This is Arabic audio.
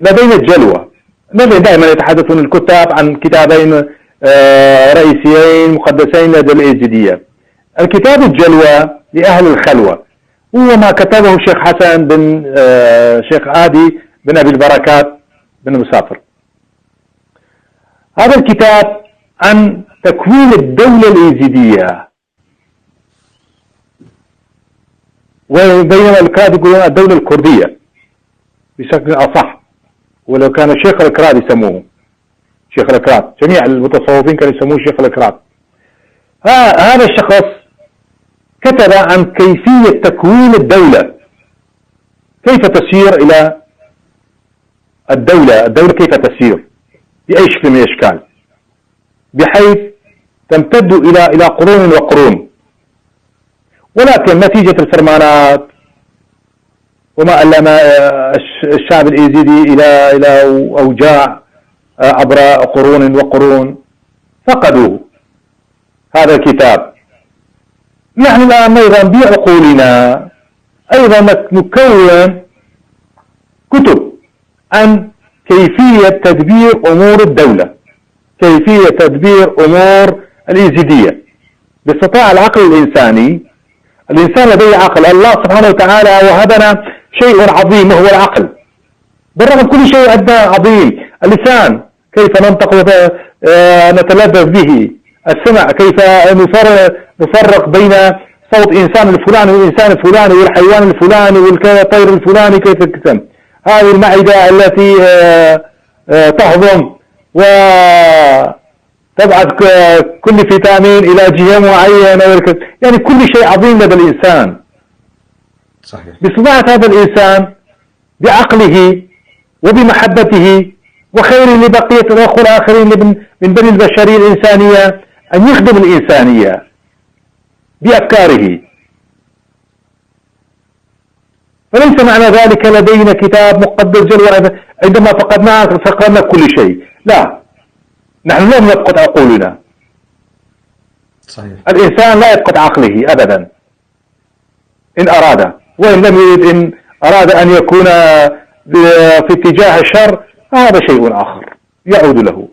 لدينا الجلوة. دائما يتحدثون الكتاب عن كتابين رئيسيين مقدسين لدى الإيزيدية. الكتاب الجلوة لأهل الخلوة هو ما كتبه الشيخ حسن بن شيخ عادي بن أبي البركات بن مسافر. هذا الكتاب عن تكوين الدولة الإيزيدية، وبينما الكراد يقولون الدولة الكردية بشكل أصح، ولو كان الشيخ الكراد يسموه شيخ الكراد، جميع المتصوفين كانوا يسموه شيخ الكراد. هذا الشخص كتب عن كيفية تكوين الدولة، كيف تسير إلى الدولة كيف تسير بأي شكل من الأشكال، بحيث تمتد إلى قرون وقرون. ولكن نتيجة الفرمانات وما ألم الشعب الإيزيدي إلى أوجاع عبر قرون وقرون فقدوا هذا الكتاب. نحن الآن أيضا بعقولنا أيضا نكون كتب عن كيفية تدبير أمور الدولة، كيفية تدبير أمور الإيزيدية باستطاع العقل الإنساني. الإنسان لديه عقل، الله سبحانه وتعالى وهبنا شيء عظيم وهو العقل، بالرغم كل شيء عندنا عظيم. اللسان كيف ننطق ونتلذذ به، السمع كيف نفرق بين صوت إنسان الفلاني والإنسان الفلاني والحيوان الفلاني والطير الفلاني كيف تقسم، هذه المعدة التي تهضم وتبعث كل فيتامين إلى جهة معينة، يعني كل شيء عظيم لدى الإنسان. صحيح. باستطاعة هذا الإنسان بعقله وبمحبته وخير لبقية الأخوة الآخرين من بني البشرية الإنسانية أن يخدم الإنسانية بأفكاره. فليس معنى ذلك لدينا كتاب مقدس جلوة عندما فقدنا كل شيء، لا، نحن لم نفقد عقولنا. صحيح. الإنسان لا يفقد عقله أبدا إن أراد، وإن لم يريد، إن أراد أن يكون في اتجاه الشر هذا شيء آخر يعود له.